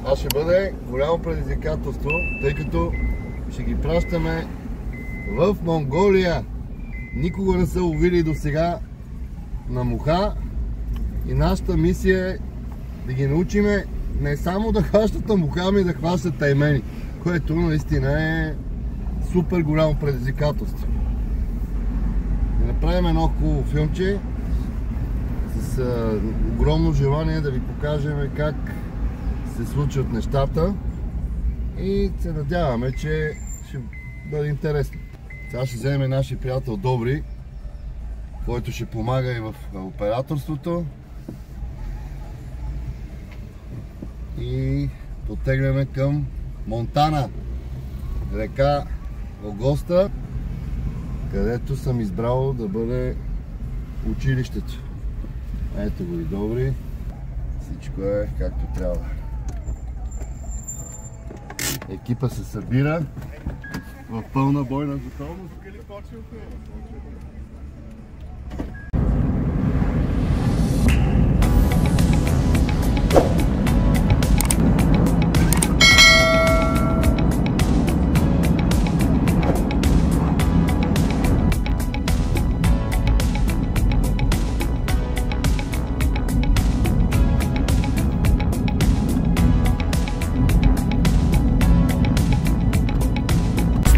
това ще бъде голямо предизвикателство, тъй като ще ги пращаме в Монголия. Никога не са ловили до сега на муха и нашата мисия е да ги научиме не само да хващат на муха, ами да хващат таймени, което наистина е супер голямо предизвикателство. Да направим едно хубаво филмче с огромно желание да ви покажем как се случват нещата и се надяваме, че ще бъде интересно. Сега ще вземем нашия приятел Добри, който ще помага и в операторството, и потегляме към Монтана, река Огоста, където съм избрал да бъде училището. Ето го и Добри, всичко е както трябва. Екипа се събира в пълна бойна готовност.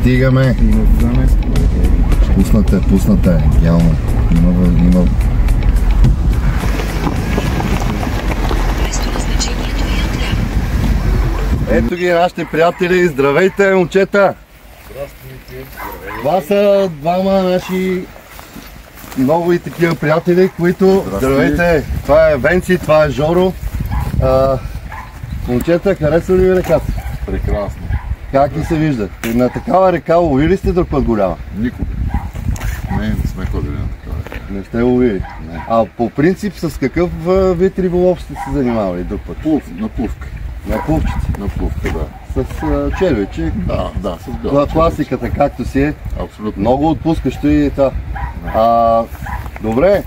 Стигаме. Пусната е, идеално. Има. Ето ги нашите приятели, здравейте момчета! Това са двама наши нови такива приятели, които... Здравейте! Това е Венци, това е Жоро. Момчета, харесва ли ви реката? Прекрасно. Как ли се вижда? На такава река ловили сте друг път голяма? Никога. Не сме ходили на такава река. Не сте ловили? Не. А по принцип с какъв вид риболов сте се занимавали друг път? На плувка. На плувчици? На плувка, да. С червече? Да, с бял. Това е класиката, както си е. Абсолютно. Много отпускащо и това. Добре.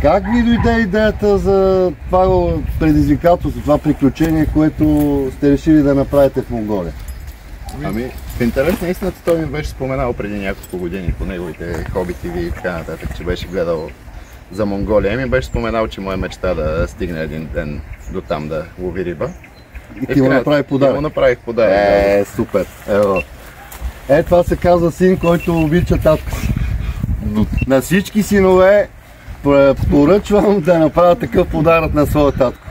Как ви дойде идеята за това предизвикателство, това приключение, което сте решили да направите в Монголия? Ами, в интерес на истината той ми беше споменал преди няколко години по неговите хоби TV и така нататък, че беше гледал за Монголия и ми беше споменал, че му е мечта да стигне един ден до там да лови риба. И ти му направи подарък? Му направих подарък. Супер! Ево. Това се казва син, който обича татко си. На всички синове поръчвам да направя такъв подарък на своя татко.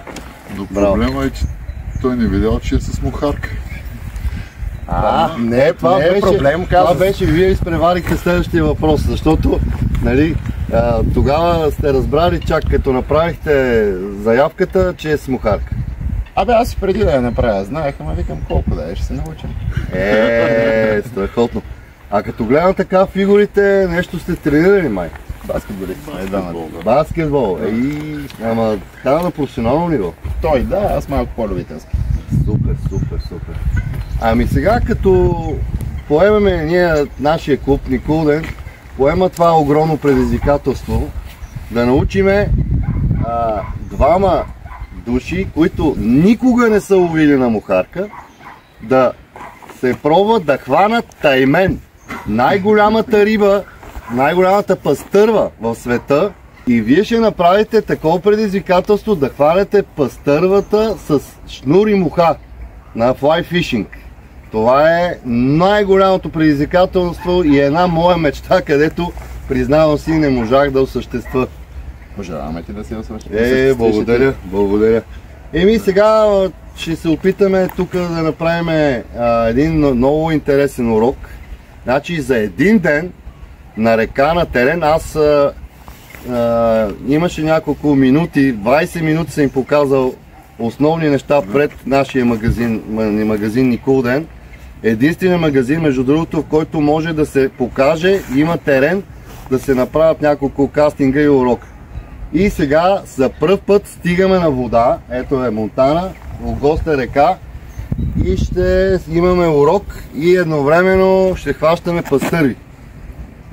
Но проблема е, че той не видял, че е с мухарка. Не, това не е проблем, това беше, вие изпреварихте следващия въпрос, защото нали, тогава сте разбрали чак като направихте заявката, че е с мухарка. Абе, аз и преди да я направя, знаех, ама викам колко да е, ще се научим. Страхотно. А като гледам така фигурите, нещо сте тренирали, май? Баскетболист. Баскетбол. Ама така на професионално ниво. Той да, аз малко по-любителски. Супер. Ами сега като поемаме ние, нашия клуб Никулден, поема това огромно предизвикателство да научиме двама души, които никога не са ловили на мухарка, да се пробват да хванат таймен. Най-голямата риба, най-голямата пастърва в света, и вие ще направите такова предизвикателство да хванете пастървата с шнур и муха на fly fishing. Това е най-голямото предизвикателство и една моя мечта, където признавам си не можах да осъществя. Пожелаваме ти да си осъществиш. Благодаря. Сега ще се опитаме тук да направим един много интересен урок. Значи за един ден на река, на терен, аз имаше няколко минути, 20 минути съм им показал основни неща пред нашия магазин Никулден. Единственият магазин, между другото, в който може да се покаже, има терен, да се направят няколко кастинга и урока. И сега за пръв път стигаме на вода, ето е Монтана, Огоста река, и ще имаме урок и едновременно ще хващаме пастърви.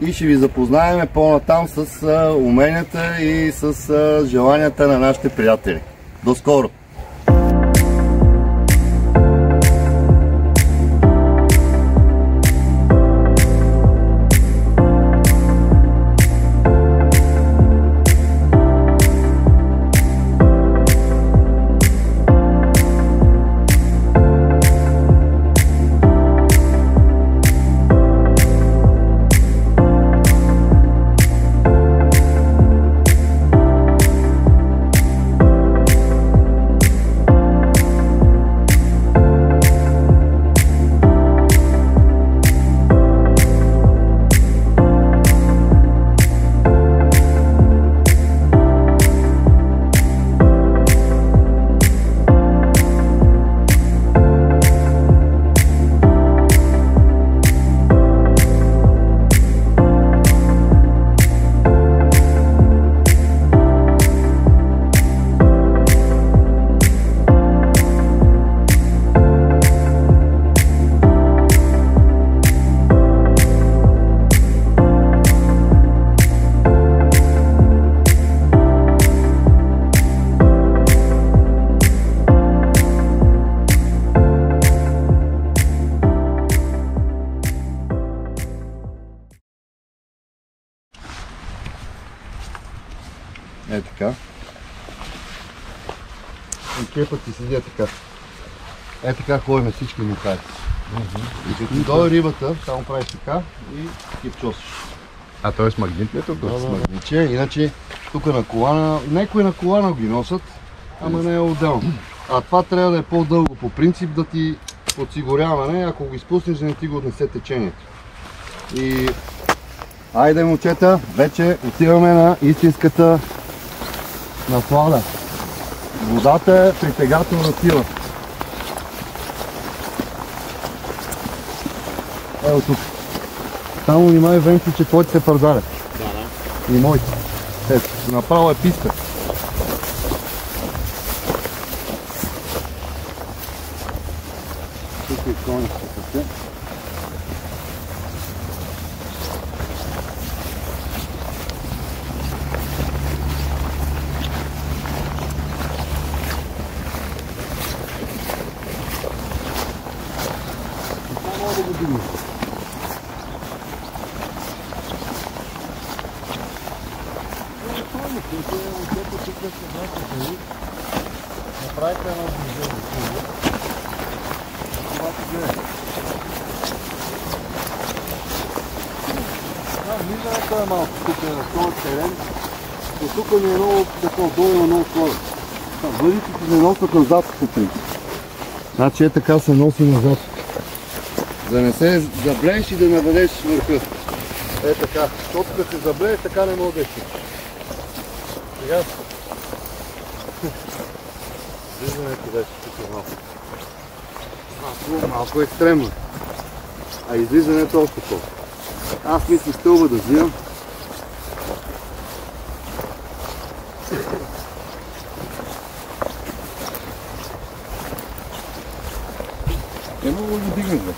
И ще ви запознаем по-натам с уменията и с желанията на нашите приятели. До скоро! тия пъти седя така. Е така ходим всички мухари. И като дойде рибата, само правиш така и ги пчосиш. А т.е. магнит ли е тук? Да, магниче, иначе тук на колана, някои на колана ги носят, ама не е отделно. А това трябва да е по-дълго по принцип да ти подсигуряване, ако го изпуснеш да не ти го отнесе течението. И айде, момчета, вече отиваме на истинската наслада. Водата е притегателна сила. Ето тук. Само внимай, Венци, че твоите се пързалят. И моите. Ето, направо е писта. Тук е конищата. Само да го дигнем. Направите едно движение. Виждането е малко тук на този терен, но тук ми е много такова, долу има много хора. Въдите се носят назад по принцип. Значи е така се носи назад. Да не се заблееш и да наведеш върха. Е така, защото да се заблееш, така не мога да си. Сега. Виждането беше тук малко. Малко екстремно. А излизането е още по. Аз мисля стълба да взимам. Не мога да го дигнеш, бе.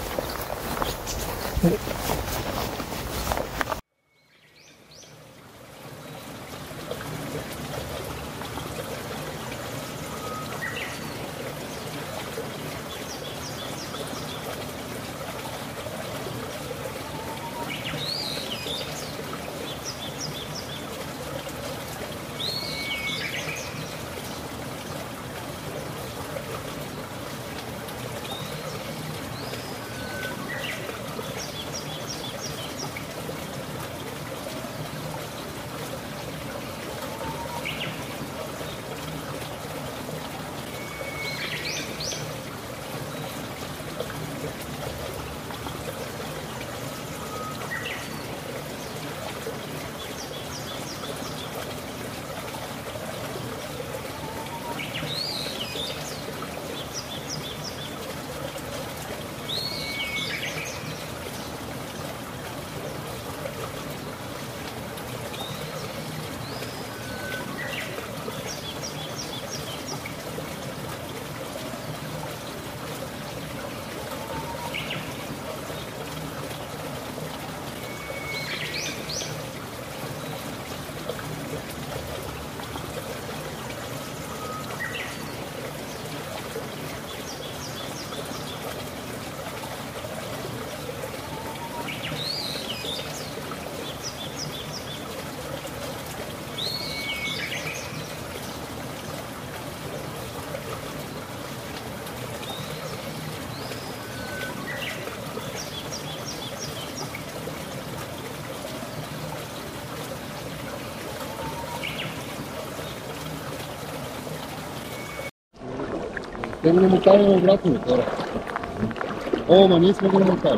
Те го намотаваме обратно, хора. О, ма ние сме го намотали.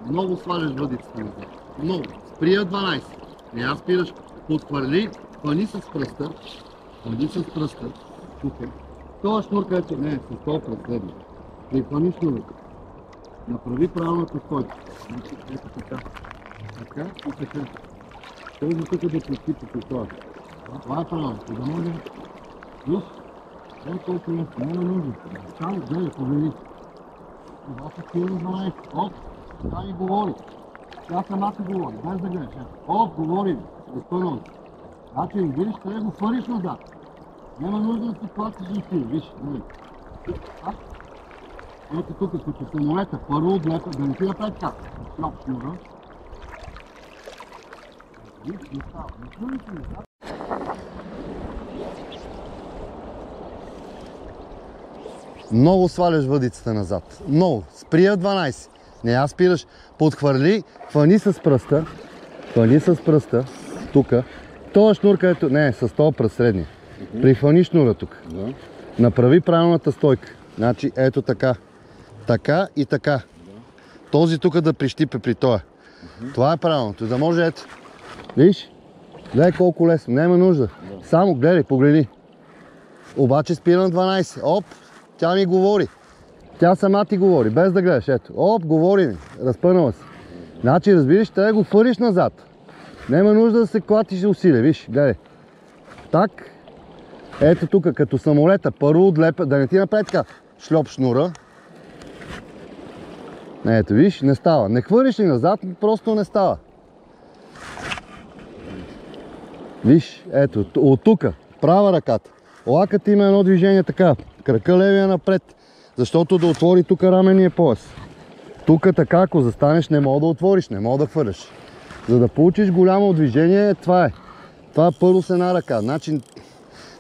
Много сваляш въдицата назад. Много. Сприя 12. Не аз спираш. Подхвърли, хвани с пръста Ходи с пръста, тук. Това шнурка е, не, с това преследва. Прихвани шнурата. Направи правилната стойка. Значи, ето така. Така и така. Този тук да пусти по това. Това е правилното. Да може... Виж? Ей колко лесно. Не нужда. Чай, гледай, погледи. Това са силно 12. Оп! Тя ми говори. Тя сама си говори. Без да гледаш. Оп, говори. Изпълнено. Значи, видиш, трябва да го фъриш назад. Няма нужда да си платиш и си. Виж, гледай. Ето тук, като самолета, първо отлепа, да не ти направи така. Шноп шнура. Виж, не става. Не чули си назад. Много сваляш въдицата назад. Много. Спри в 12. Не я спираш. Подхвърли, хвани с пръста. Хвани с пръста. Тука. Това шнурка ето. Не, с това пръст средния. Прихвани шнура тук. Направи правилната стойка. Значи ето така. Така и така. Този тук да прищипе при тоя. Това е правилното. Да може ето. Виж? Гледай колко лесно. Няма нужда. Само гледай, погледни. Обаче спира на 12. Оп! Тя ми говори. Тя сама ти говори, без да гледаш. Ето. Оп, говори ми. Разпънала си. Значи, разбираш, трябва да го фъриш назад. Няма нужда да се клатиш усилия. Виж, гледай. Так. Ето тук, като самолета. Първо отлепа, да не ти направи така. Шлоп шнура. Ето, виж, не става. Не хвърлиш ли назад, просто не става. Виж, ето, от тук. Права ръката. Лакът има едно движение така. Крака левия напред. Защото да отвори тук раменния пояс. Тук така, ако застанеш, не мога да отвориш, не мога да хвърляш. За да получиш голямо движение, това е. Това е първо с една ръка. Значи,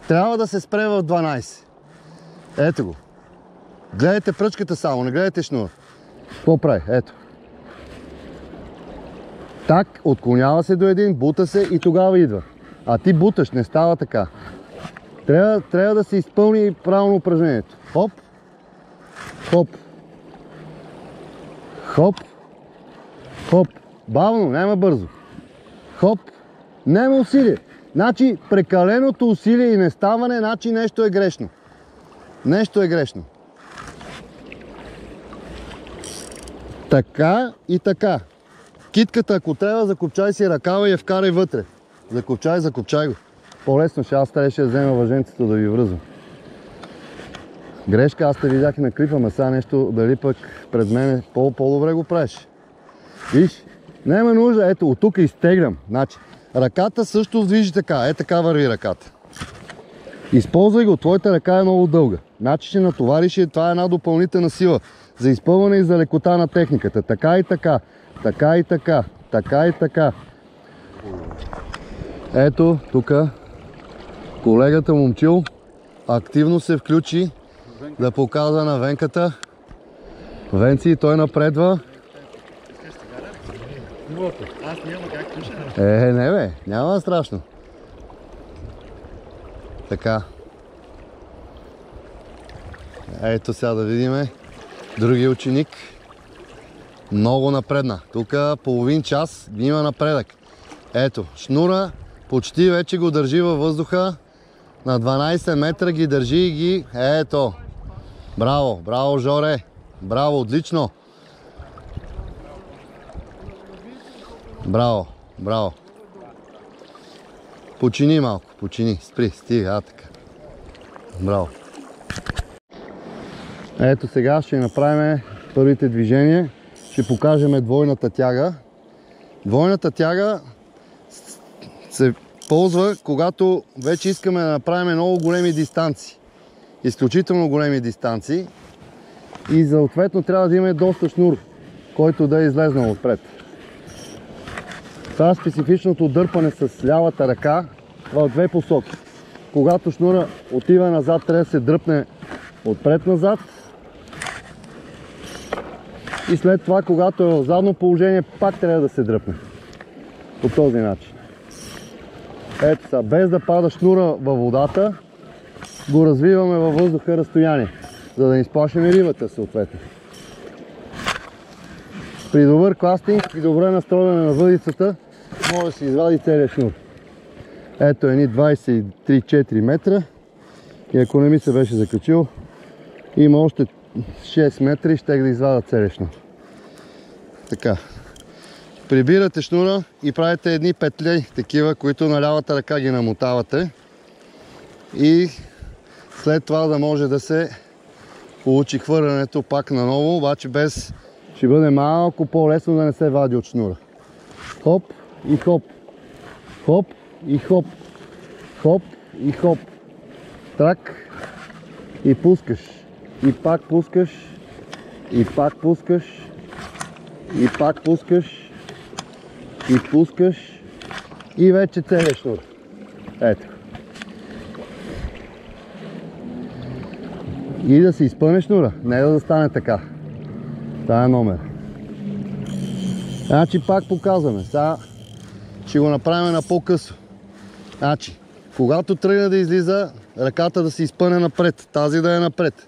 трябва да се спре в 12. Ето го. Гледайте пръчката само, не гледайте шнура. Какво прави? Ето. Так, отклонява се до един, бута се и тогава идва. А ти буташ, не става така. Трябва да се изпълни правилно упражнението. Хоп. Хоп. Хоп. Хоп. Бавно, няма бързо. Хоп. Няма усилие. Значи прекаленото усилие и не ставане, значи нещо е грешно. Нещо е грешно. Така и така. Китката, ако трябва, закопчай си ръкава и я вкарай вътре. Закопчай го. По-лесно ще аз трябваше да взема въженцето да ви връзвам. Грешка, аз те видях и на клипа, ама сега нещо дали пък пред мене по-добре го правиш. Виж, няма нужда, ето от тук изтеглям. Значи, ръката също движи така, така върви ръката. Използвай го, твоята ръка е много дълга. Значи ще натовариш и това е една допълнителна сила за изпълване и за лекота на техниката. Така и така, така и така, така и така. Ето, тук колегата Момчил активно се включи да показва на Венката. Венци, той напредва. Аз няма как пиша. Не бе, няма страшно. Така. Ето сега да видим другия ученик. Много напредна. Тук половин час има напредък. Ето, шнура почти вече го държи във въздуха. На 12 метра ги държи и ги... Ето. Браво, браво, Жоре. Браво, отлично. Браво, браво. Почини малко, почини. Спри, стига, така. Браво. Ето сега ще направим първите движения. Ще покажем двойната тяга. Двойната тяга се ползва, когато вече искаме да направим много големи дистанции. Изключително големи дистанции. И съответно трябва да имаме доста шнур, който да е излезнал отпред. Това е специфичното дърпане с лявата ръка в две посоки. Когато шнура отива назад, трябва да се дръпне отпред-назад. И след това, когато е в задно положение, пак трябва да се дръпне. По този начин. Ето сега, без да пада шнура във водата, го развиваме във въздуха разстояние, за да не изплашим рибата съответно. При добър кастинг и добре настроене на въдицата, може да се извади целият шнур. Ето едни 23-4 метра. И ако не ми се беше закачил, има още 6 метра и щех да извадя целия шнур. Така. Прибирате шнура и правите едни петли, такива, които на лявата ръка ги намотавате. И след това да може да се получи хвърлянето пак наново, обаче без... ще бъде малко по-лесно да не се вади от шнура. Хоп и хоп. Хоп и хоп. Хоп и хоп. Трак и пускаш. И пак пускаш. И пак пускаш. И пак пускаш. И пускаш. И вече целият шнур. Ето. И да се изпъне шнура, не да стане така. Това е номер. Значи пак показваме. Сега ще го направим на по-късо. Значи, когато тръгне да излиза, ръката да се изпъне напред, тази да е напред.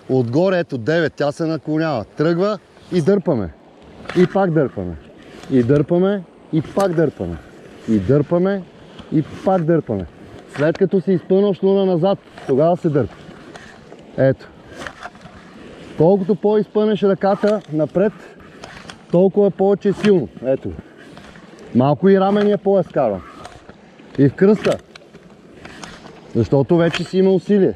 Отгоре, ето 9, тя се наклонява. Тръгва и дърпаме. И пак дърпаме. И дърпаме, и пак дърпаме. И дърпаме, и пак дърпаме. След като се изпънал шнура назад, тогава се дърпа. Ето. Колкото по-изпънеш ръката напред, толкова повече силно. Ето. Малко и рамения по-ескарвам. И в кръста. Защото вече си има усилие.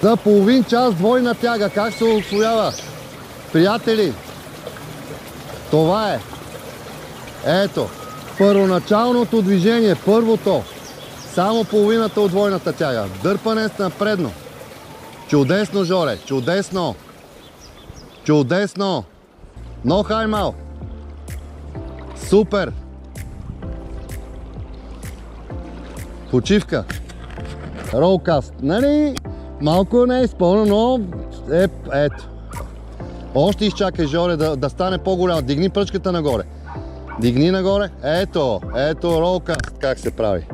За половин час двойна тяга. Как се усвоява? Приятели, това е. Ето, първоначалното движение, първото. Само половината от двойната тяга. Дърпане напредно. Чудесно, Жоре, чудесно. Чудесно. Но хаймал. Супер! Почивка. Ролкаст. Нали? Малко не е изпълнено, но ето. Още изчакай, Жоре, да стане по-голямо. Дигни пръчката нагоре. Дигни нагоре. Ето ролкаст. Как се прави?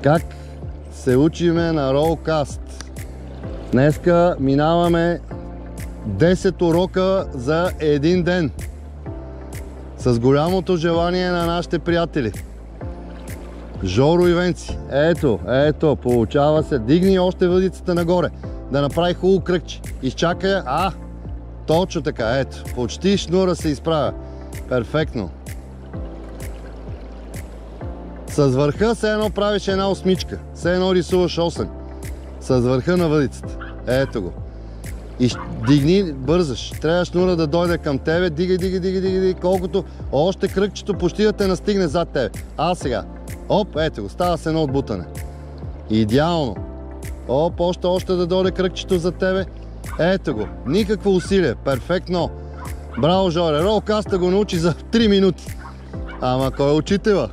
Как се учиме на ролкаст? Днеска минаваме 10 урока за един ден. С голямото желание на нашите приятели. Жоро и Венци. Ето, получава се. Дигни още въдицата нагоре. Да направи хубаво кръгче. Изчакай. Точно така, ето. Почти шнура се изправя. Перфектно. С върха все едно правиш една осмичка. Все едно рисуваш 8. С върха на въдицата. Ето го. И дигни, бързаш. Трябва шнура да дойде към тебе. Дигай. Колкото още кръгчето почти да те настигне зад тебе. Сега. Ето го. Става с едно отбутане. Идеално. Още да дойде кръгчето за тебе. Ето го. Никакво усилие. Перфектно. Браво, Жоре. Ролкаста го научи за 3 минути. Ама кой е учителя?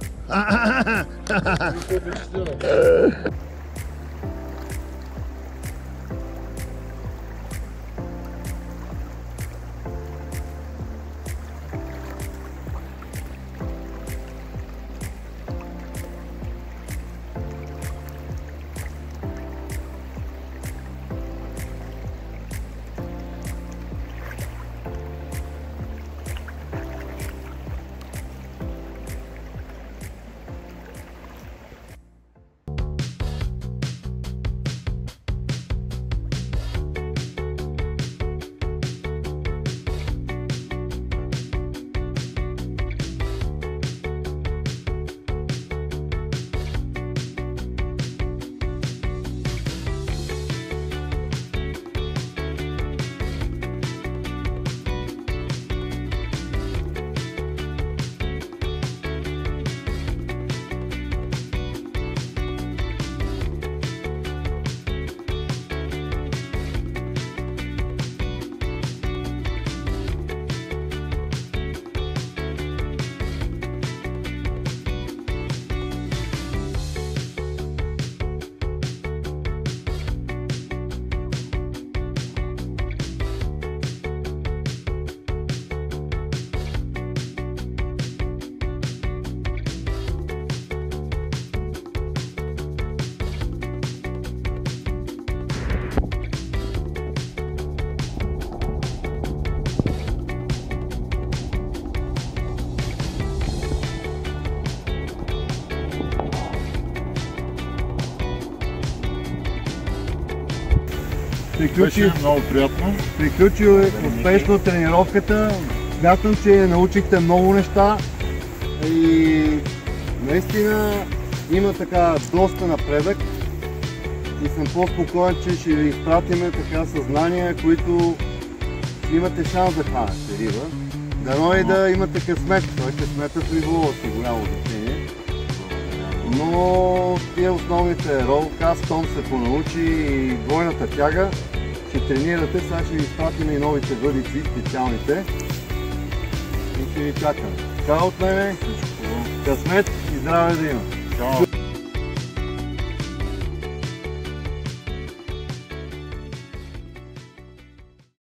Беше много приятно. Приключи успешно тренировката. Смятам, че научихте много неща и наистина има така доста напредък и съм по-спокоен, че ще ви изпратиме така съзнания, които имате шанс да хванете риба. Дано и да имате късмет. Той късметът ви си голямо значение. Но тия основните ролкаст, Том се понаучи и двойната тяга. Ще тренирате, сега ще ви изпратим и новите въдици, специалните. И ще ви чакаме. Така от мене, късмет и здраве да има!